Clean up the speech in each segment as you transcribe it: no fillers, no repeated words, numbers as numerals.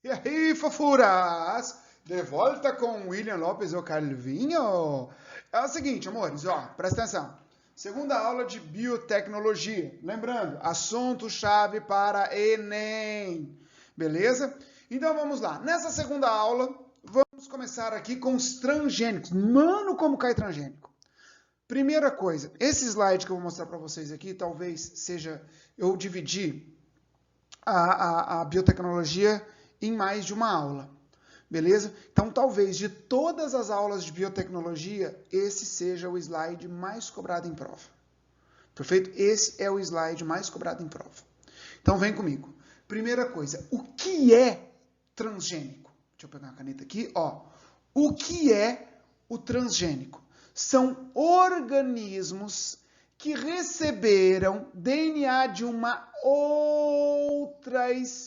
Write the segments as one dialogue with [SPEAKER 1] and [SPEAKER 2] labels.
[SPEAKER 1] E aí, fofuras? De volta com William Lopes, o Calvinho? É o seguinte, amores, ó, presta atenção. Segunda aula de biotecnologia. Lembrando, assunto-chave para Enem. Beleza? Então vamos lá. Nessa segunda aula, vamos começar aqui com os transgênicos. Mano, como cai transgênico. Primeira coisa, esse slide que eu vou mostrar para vocês aqui, talvez seja eu dividir a biotecnologia em mais de uma aula, beleza? Então, talvez de todas as aulas de biotecnologia, esse seja o slide mais cobrado em prova. Perfeito? Esse é o slide mais cobrado em prova. Então, vem comigo. Primeira coisa, o que é transgênico? Deixa eu pegar uma caneta aqui, ó. O que é o transgênico? São organismos que receberam DNA de uma outra espécie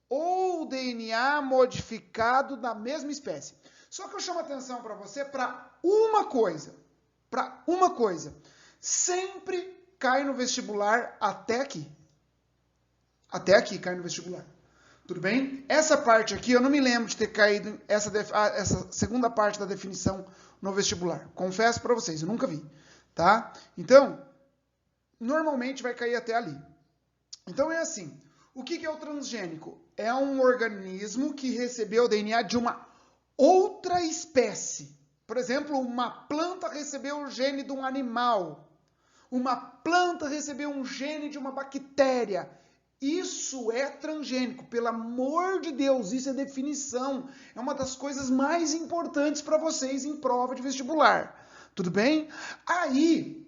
[SPEAKER 1] ou DNA modificado da mesma espécie. Só que eu chamo a atenção para você para uma coisa. Sempre cai no vestibular até aqui. Até aqui cai no vestibular. Tudo bem? Essa parte aqui, eu não me lembro de ter caído essa segunda parte da definição no vestibular. Confesso para vocês, eu nunca vi. Tá? Então, normalmente vai cair até ali. Então é assim, o que é o transgênico? É um organismo que recebeu o DNA de uma outra espécie. Por exemplo, uma planta recebeu o gene de um animal. Uma planta recebeu um gene de uma bactéria. Isso é transgênico, pelo amor de Deus, isso é definição. É uma das coisas mais importantes para vocês em prova de vestibular. Tudo bem? Aí,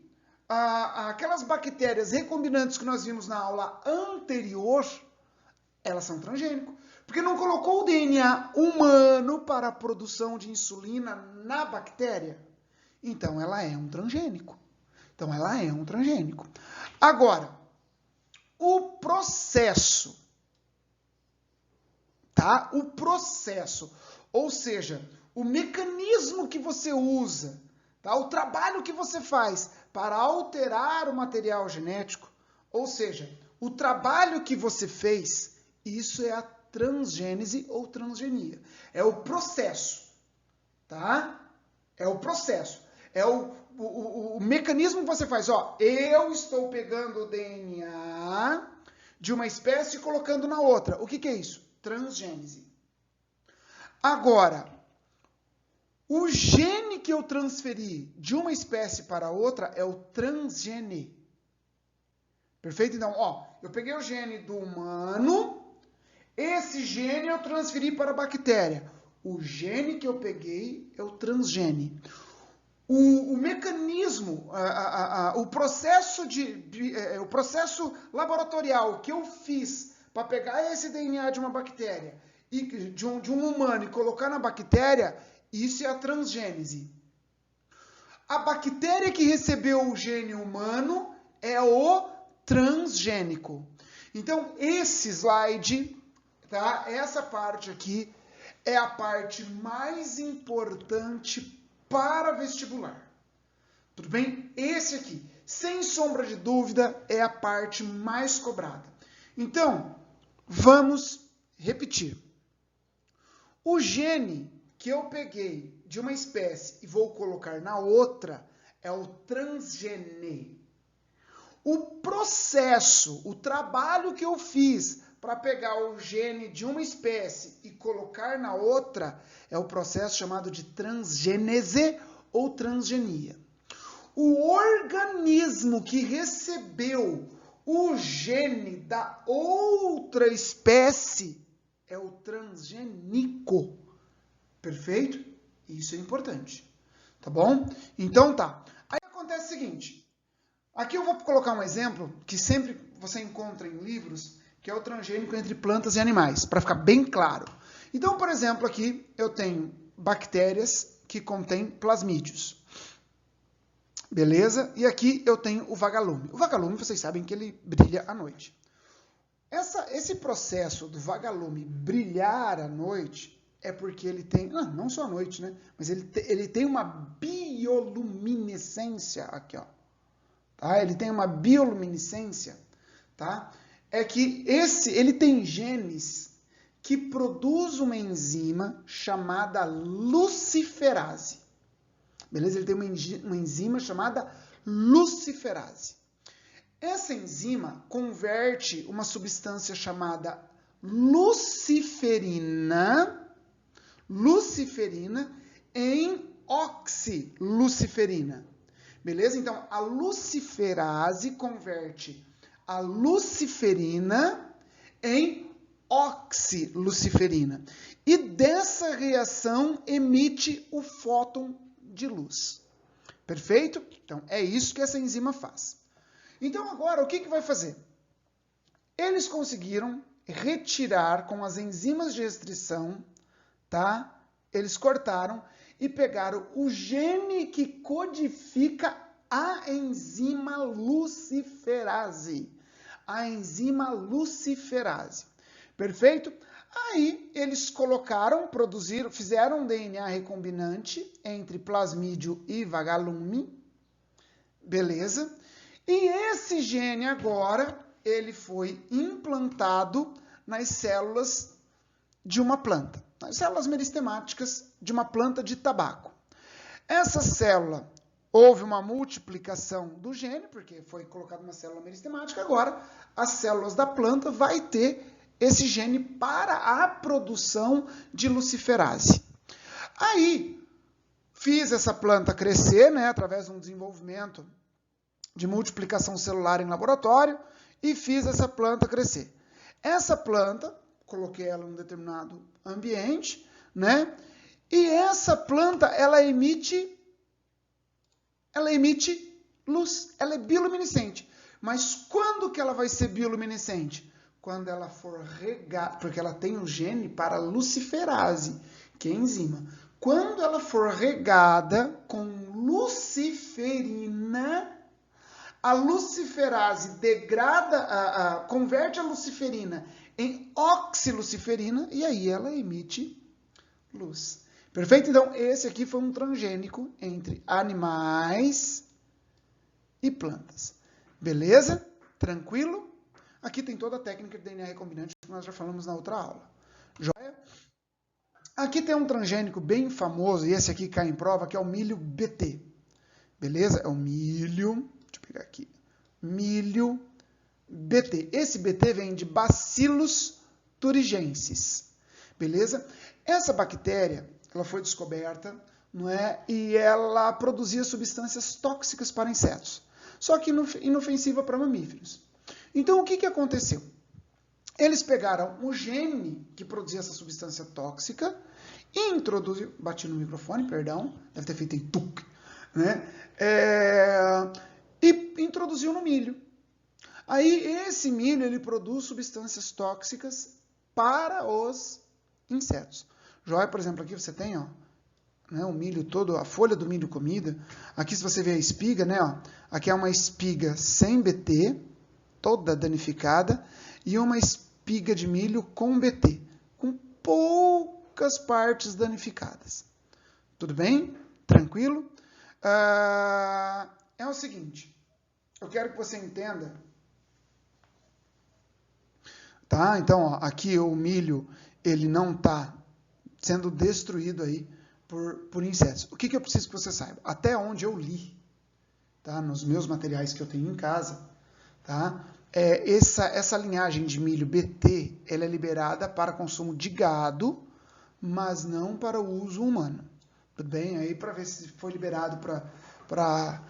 [SPEAKER 1] aquelas bactérias recombinantes que nós vimos na aula anterior, elas são transgênicos. Porque não colocou o DNA humano para a produção de insulina na bactéria. Então, ela é um transgênico. Agora, o processo, tá? O processo, ou seja, o mecanismo que você usa, tá? O trabalho que você faz para alterar o material genético, ou seja, o trabalho que você fez, isso é a transgênese ou transgenia. É o processo, tá? É o processo. É o mecanismo que você faz. Ó, eu estou pegando o DNA de uma espécie e colocando na outra. O que é isso? Transgênese. Agora, o gene que eu transferi de uma espécie para outra é o transgene. Perfeito? Então, ó, eu peguei o gene do humano, esse gene eu transferi para a bactéria. O gene que eu peguei é o transgene. O mecanismo, o processo laboratorial que eu fiz para pegar esse DNA de uma bactéria e de um humano e colocar na bactéria, isso é a transgênese. A bactéria que recebeu o gene humano é o transgênico. Então, esse slide, tá? Essa parte aqui é a parte mais importante para vestibular. Tudo bem? Esse aqui, sem sombra de dúvida, é a parte mais cobrada. Então, vamos repetir. O gene que eu peguei de uma espécie e vou colocar na outra é o transgene. O processo, o trabalho que eu fiz para pegar o gene de uma espécie e colocar na outra é o processo chamado de transgênese ou transgenia. O organismo que recebeu o gene da outra espécie é o transgênico. Perfeito? Isso é importante. Tá bom? Então tá. Aí acontece o seguinte. Aqui eu vou colocar um exemplo que sempre você encontra em livros, que é o transgênico entre plantas e animais, para ficar bem claro. Então, por exemplo, aqui eu tenho bactérias que contêm plasmídios. Beleza? E aqui eu tenho o vagalume. O vagalume, vocês sabem que ele brilha à noite. Esse processo do vagalume brilhar à noite é porque ele tem, não só à noite, né? Mas ele tem uma bioluminescência aqui, ó. Tá? Ele tem uma bioluminescência, tá? é que ele tem genes que produz uma enzima chamada luciferase. Beleza? Ele tem uma enzima chamada luciferase. Essa enzima converte uma substância chamada luciferina em oxiluciferina. Beleza? Então, a luciferase converte a luciferina em oxiluciferina. E dessa reação emite o fóton de luz. Perfeito? Então, é isso que essa enzima faz. Então, agora, o que vai fazer? Eles conseguiram retirar com as enzimas de restrição, tá? Eles cortaram e pegaram o gene que codifica a enzima luciferase. A enzima luciferase. Perfeito? Aí eles fizeram um DNA recombinante entre plasmídio e vagalume. Beleza? E esse gene agora, ele foi implantado nas células de uma planta, nas células meristemáticas de uma planta de tabaco. Essa célula, houve uma multiplicação do gene, porque foi colocada uma célula meristemática, agora as células da planta vai ter esse gene para a produção de luciferase. Aí, fiz essa planta crescer, né, através de um desenvolvimento de multiplicação celular em laboratório, e fiz essa planta crescer. Essa planta, coloquei ela em um determinado ambiente, né, e essa planta, ela emite luz, ela é bioluminescente. Mas quando que ela vai ser bioluminescente? Quando ela for regada, porque ela tem o gene para luciferase, que é a enzima. Quando ela for regada com luciferina, a luciferase converte a luciferina em oxiluciferina e aí ela emite luz. Perfeito? Então, esse aqui foi um transgênico entre animais e plantas. Beleza? Tranquilo? Aqui tem toda a técnica de DNA recombinante que nós já falamos na outra aula. Joia? Aqui tem um transgênico bem famoso, e esse aqui cai em prova, que é o milho BT. Beleza? É o milho, deixa eu pegar aqui, milho BT. Esse BT vem de Bacillus thuringiensis. Beleza? Essa bactéria, ela foi descoberta, não é? E ela produzia substâncias tóxicas para insetos, só que inofensiva para mamíferos. Então, o que aconteceu? Eles pegaram o gene que produzia essa substância tóxica e introduziram... Bati no microfone, perdão, deve ter feito em tuc, né? E introduziu no milho. Aí, esse milho, ele produz substâncias tóxicas para os insetos. Joia, por exemplo, aqui você tem, ó, né, o milho todo, a folha do milho comida. Aqui, se você ver a espiga, né, ó, aqui é uma espiga sem BT, toda danificada, e uma espiga de milho com BT, com poucas partes danificadas. Tudo bem? Tranquilo? É o seguinte, eu quero que você entenda, tá? Então, ó, aqui o milho, ele não está sendo destruído aí por insetos. O que eu preciso que você saiba? Até onde eu li, tá? Nos meus materiais que eu tenho em casa, tá? Essa linhagem de milho BT, ela é liberada para consumo de gado, mas não para o uso humano. Tudo bem? Aí, para ver se foi liberado para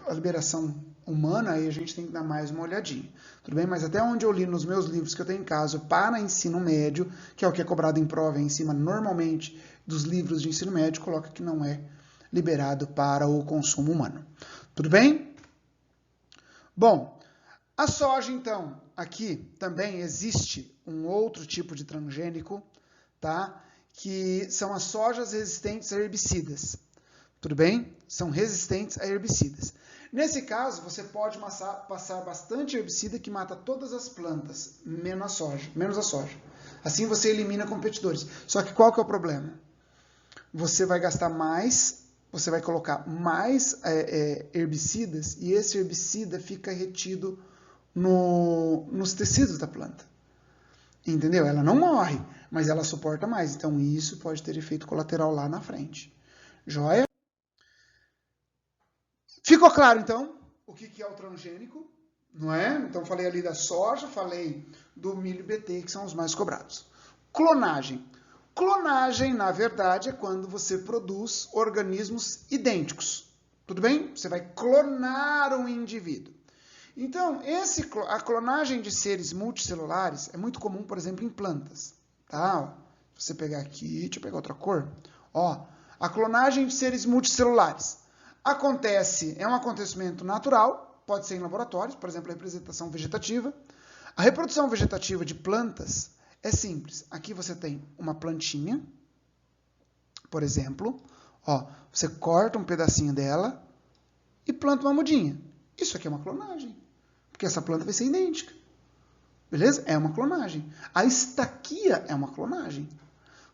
[SPEAKER 1] a liberação humana, aí a gente tem que dar mais uma olhadinha. Tudo bem? Mas até onde eu li nos meus livros que eu tenho em casa para ensino médio, que é o que é cobrado em prova em cima normalmente dos livros de ensino médio, coloca que não é liberado para o consumo humano. Tudo bem? Bom, a soja, então, aqui também existe um outro tipo de transgênico, tá? Que são as sojas resistentes a herbicidas. Tudo bem? São resistentes a herbicidas. Nesse caso, você pode passar bastante herbicida que mata todas as plantas, menos a soja. Assim você elimina competidores. Só que qual que é o problema? Você vai gastar mais, você vai colocar mais herbicidas e esse herbicida fica retido nos tecidos da planta. Entendeu? Ela não morre, mas ela suporta mais. Então, isso pode ter efeito colateral lá na frente. Joia? Ficou claro, então, o que é o transgênico? Não é? Então, falei ali da soja, falei do milho e BT, que são os mais cobrados. Clonagem. Clonagem, na verdade, é quando você produz organismos idênticos. Tudo bem? Você vai clonar um indivíduo. Então, a clonagem de seres multicelulares é muito comum, por exemplo, em plantas. Tá? Se você pegar aqui, deixa eu pegar outra cor. Ó, a clonagem de seres multicelulares é um acontecimento natural, pode ser em laboratórios, por exemplo, a representação vegetativa. A reprodução vegetativa de plantas é simples. Aqui você tem uma plantinha, por exemplo. Ó, você corta um pedacinho dela e planta uma mudinha. Isso aqui é uma clonagem, porque essa planta vai ser idêntica. Beleza? É uma clonagem. A estaquia é uma clonagem.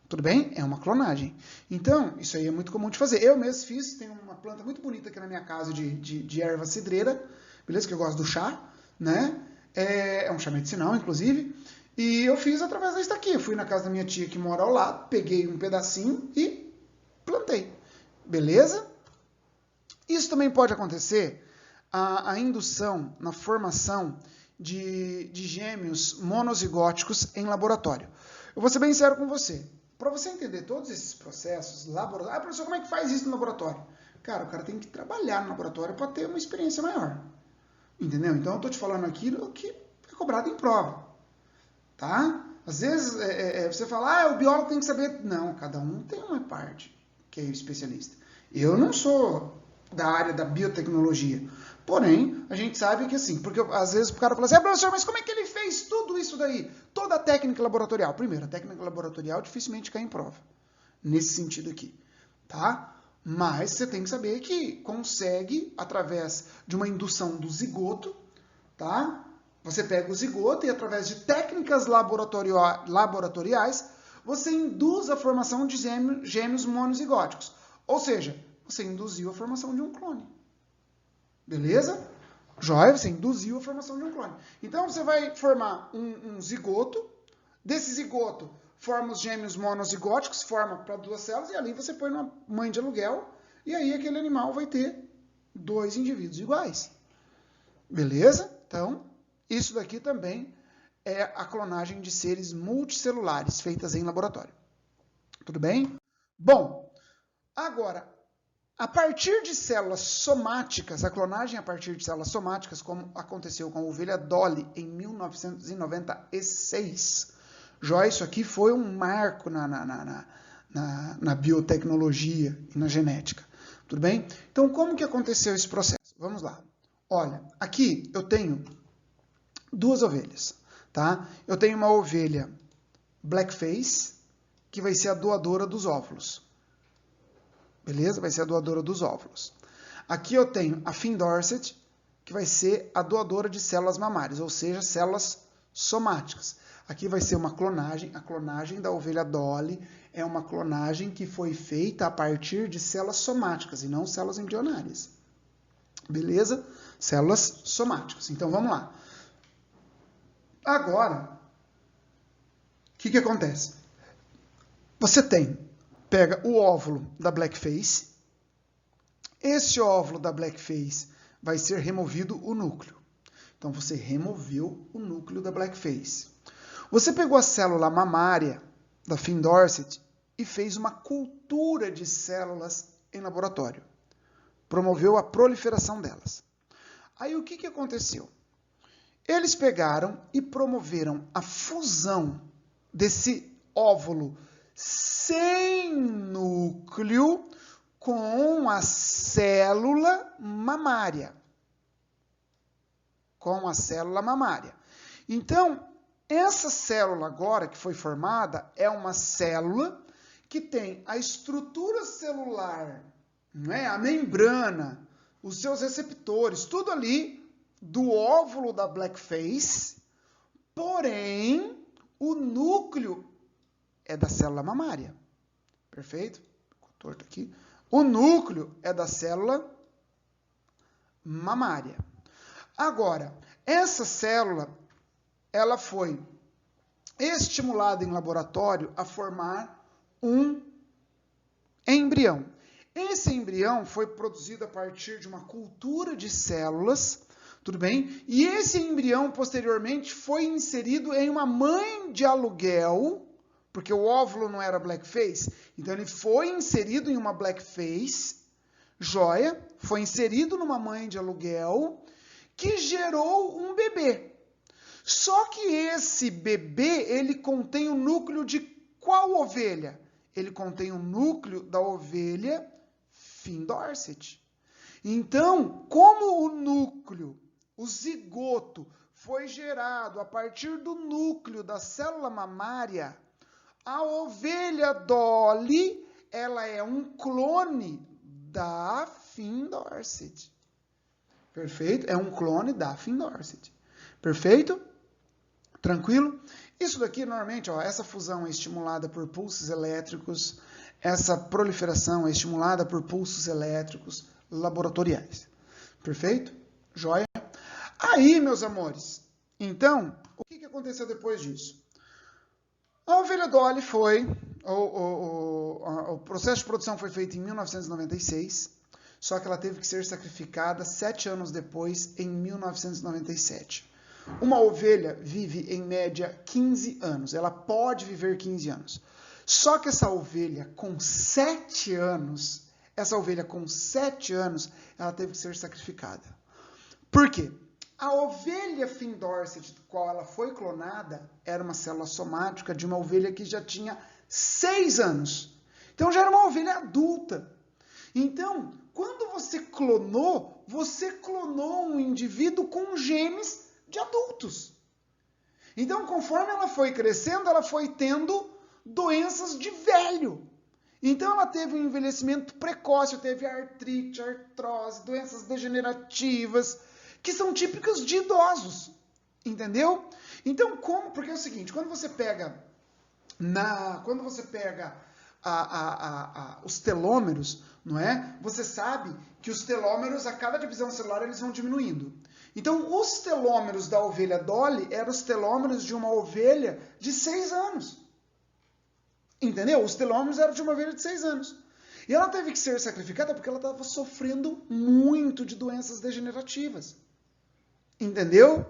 [SPEAKER 1] Tudo bem? É uma clonagem. Então, isso aí é muito comum de fazer. Eu mesmo fiz, tem uma planta muito bonita aqui na minha casa de erva cidreira, beleza? Que eu gosto do chá, né? É um chá medicinal, inclusive. E eu fiz através da estaquia. Fui na casa da minha tia que mora ao lado, peguei um pedacinho e plantei. Beleza? Isso também pode acontecer, a indução na formação de gêmeos monozigóticos em laboratório. Eu vou ser bem sério com você. Para você entender todos esses processos, laboratório. Ah, professor, como é que faz isso no laboratório? Cara, o cara tem que trabalhar no laboratório para ter uma experiência maior. Entendeu? Então, eu estou te falando aquilo que é cobrado em prova. Tá? Às vezes, você fala, o biólogo tem que saber. Não, cada um tem uma parte que é especialista. Eu não sou da área da biotecnologia. Porém, a gente sabe que assim, porque às vezes o cara fala assim, professor, mas como é que ele fez tudo isso daí? Toda a técnica laboratorial. Primeiro, a técnica laboratorial dificilmente cai em prova. Nesse sentido aqui. Tá? Mas você tem que saber que consegue, através de uma indução do zigoto, tá? Você pega o zigoto e através de técnicas laboratoriais, você induz a formação de gêmeos monozigóticos. Ou seja, você induziu a formação de um clone. Beleza? Joia, você induziu a formação de um clone. Então, você vai formar um zigoto. Desse zigoto, forma os gêmeos monozigóticos, forma para 2 células, e ali você põe numa mãe de aluguel, e aí aquele animal vai ter 2 indivíduos iguais. Beleza? Então, isso daqui também é a clonagem de seres multicelulares, feitas em laboratório. Tudo bem? Bom, agora, a partir de células somáticas, a clonagem a partir de células somáticas, como aconteceu com a ovelha Dolly em 1996. Joia, isso aqui foi um marco na biotecnologia e na genética. Tudo bem? Então, como que aconteceu esse processo? Vamos lá. Olha, aqui eu tenho 2 ovelhas, tá? Eu tenho uma ovelha Blackface, que vai ser a doadora dos óvulos. Beleza? Vai ser a doadora dos óvulos. Aqui eu tenho a Finn Dorset, que vai ser a doadora de células mamárias, ou seja, células somáticas. Aqui vai ser uma clonagem. A clonagem da ovelha Dolly é uma clonagem que foi feita a partir de células somáticas e não células embrionárias. Beleza? Células somáticas. Então, vamos lá. Agora, o que acontece? Você pega o óvulo da Blackface. Esse óvulo da Blackface vai ser removido o núcleo. Então, você removeu o núcleo da Blackface. Você pegou a célula mamária da Finn Dorset e fez uma cultura de células em laboratório. Promoveu a proliferação delas. Aí, o que aconteceu? Eles pegaram e promoveram a fusão desse óvulo sem núcleo com a célula mamária. Com a célula mamária. Então, essa célula agora que foi formada é uma célula que tem a estrutura celular, não é? A membrana, os seus receptores, tudo ali do óvulo da Blackface, porém, o núcleo é da célula mamária. Perfeito? Ficou torto aqui. O núcleo é da célula mamária. Agora, Essa célula, ela foi estimulada em laboratório a formar um embrião. Esse embrião foi produzido a partir de uma cultura de células, tudo bem? E esse embrião, posteriormente, foi inserido em uma mãe de aluguel, porque o óvulo não era blackface, então ele foi inserido em uma blackface, joia, foi inserido numa mãe de aluguel, que gerou um bebê. Só que esse bebê, ele contém o núcleo de qual ovelha? Ele contém o núcleo da ovelha Finn Dorset. Então, como o núcleo, o zigoto, foi gerado a partir do núcleo da célula mamária, a ovelha Dolly, ela é um clone da Finn Dorset. Perfeito? É um clone da Finn Dorset. Perfeito? Tranquilo? Isso daqui, normalmente, ó, essa fusão é estimulada por pulsos elétricos, essa proliferação é estimulada por pulsos elétricos laboratoriais. Perfeito? Joia? Aí, meus amores, então, o que aconteceu depois disso? A ovelha Dolly foi, o processo de produção foi feito em 1996, só que ela teve que ser sacrificada 7 anos depois, em 1997. Uma ovelha vive, em média, 15 anos. Ela pode viver 15 anos. Só que essa ovelha com 7 anos, ela teve que ser sacrificada. Por quê? A ovelha Finn Dorset, do qual ela foi clonada, era uma célula somática de uma ovelha que já tinha 6 anos. Então já era uma ovelha adulta. Então, quando você clonou um indivíduo com genes de adultos. Então, conforme ela foi crescendo, ela foi tendo doenças de velho. Então, ela teve um envelhecimento precoce, teve artrite, artrose, doenças degenerativas, que são típicas de idosos. Entendeu? Então, como? Porque é o seguinte, quando você pega os telômeros, não é? Você sabe que os telômeros, a cada divisão celular, eles vão diminuindo. Então, os telômeros da ovelha Dolly eram os telômeros de uma ovelha de 6 anos. Entendeu? Os telômeros eram de uma ovelha de 6 anos. E ela teve que ser sacrificada porque ela estava sofrendo muito de doenças degenerativas. Entendeu?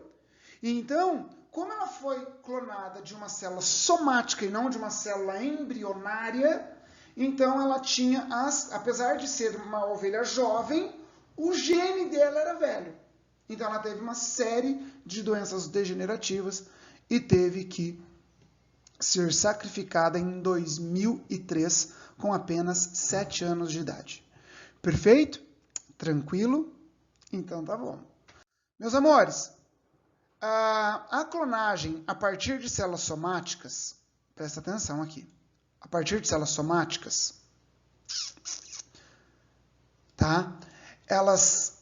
[SPEAKER 1] Então, como ela foi clonada de uma célula somática e não de uma célula embrionária, então ela tinha, apesar de ser uma ovelha jovem, o gene dela era velho. Então ela teve uma série de doenças degenerativas e teve que ser sacrificada em 2003 com apenas 7 anos de idade. Perfeito? Tranquilo? Então tá bom. Meus amores, a clonagem a partir de células somáticas, presta atenção aqui, a partir de células somáticas, tá? Elas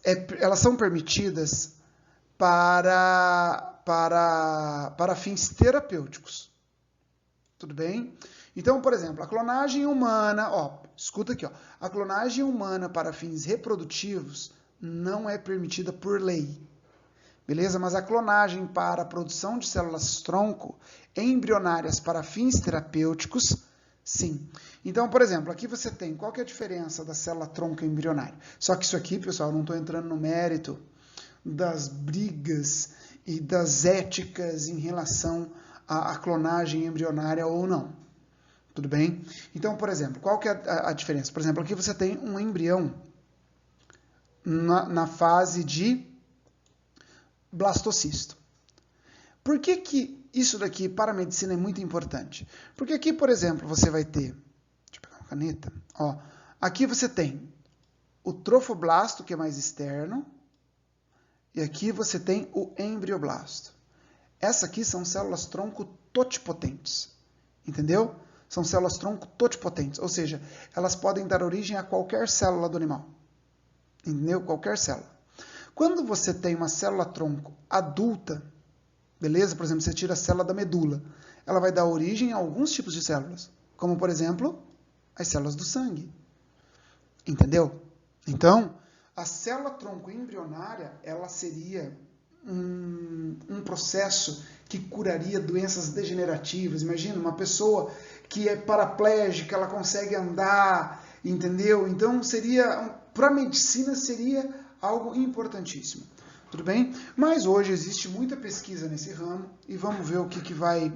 [SPEAKER 1] são permitidas para fins terapêuticos. Tudo bem? Então, por exemplo, a clonagem humana, escuta aqui, a clonagem humana para fins reprodutivos não é permitida por lei. Beleza? Mas a clonagem para a produção de células-tronco embrionárias para fins terapêuticos, sim. Então, por exemplo, aqui você tem, qual que é a diferença da célula-tronco embrionária? Só que isso aqui, pessoal, não estou entrando no mérito das brigas e das éticas em relação à clonagem embrionária ou não. Tudo bem? Então, por exemplo, qual que é a diferença? Por exemplo, aqui você tem um embrião na fase de blastocisto. Por que isso daqui para a medicina é muito importante? Porque aqui, por exemplo, você vai ter, deixa eu pegar uma caneta, aqui você tem o trofoblasto, que é mais externo, e aqui você tem o embrioblasto. Essas aqui são células-tronco totipotentes, entendeu? São células-tronco totipotentes, ou seja, elas podem dar origem a qualquer célula do animal, entendeu? Qualquer célula. Quando você tem uma célula-tronco adulta, beleza? Por exemplo, você tira a célula da medula, ela vai dar origem a alguns tipos de células, como, por exemplo, as células do sangue. Entendeu? Então, a célula-tronco embrionária, ela seria um processo que curaria doenças degenerativas. Imagina, uma pessoa que é paraplégica, ela consegue andar, entendeu? Então, para a medicina, seria algo importantíssimo. Tudo bem? Mas hoje existe muita pesquisa nesse ramo e vamos ver o que vai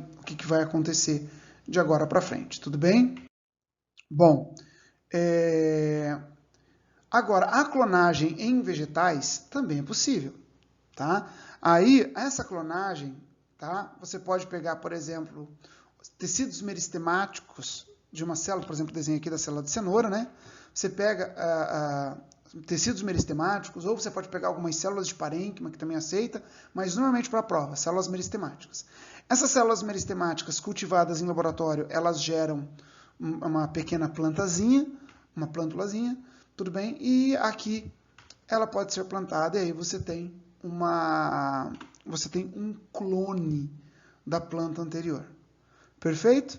[SPEAKER 1] acontecer de agora para frente. Tudo bem? Bom, agora, a clonagem em vegetais também é possível, tá? Aí, essa clonagem, tá? Você pode pegar, por exemplo, tecidos meristemáticos de uma célula, por exemplo, desenho aqui da célula de cenoura, né? Você pega tecidos meristemáticos, ou você pode pegar algumas células de parênquima, que também aceita, mas normalmente para a prova, células meristemáticas. Essas células meristemáticas cultivadas em laboratório, elas geram uma pequena plantazinha, uma plântulazinha, tudo bem? E aqui ela pode ser plantada e aí você tem um clone da planta anterior. Perfeito?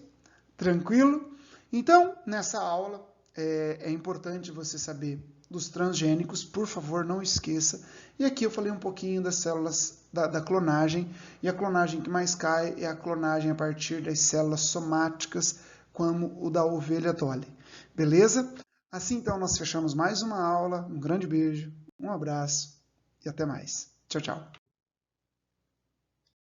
[SPEAKER 1] Tranquilo? Então, nessa aula, é importante você saber dos transgênicos, por favor, não esqueça. E aqui eu falei um pouquinho das células da clonagem, e a clonagem que mais cai é a clonagem a partir das células somáticas, como o da ovelha Dolly. Beleza? Assim, então, nós fechamos mais uma aula. Um grande beijo, um abraço e até mais. Tchau, tchau.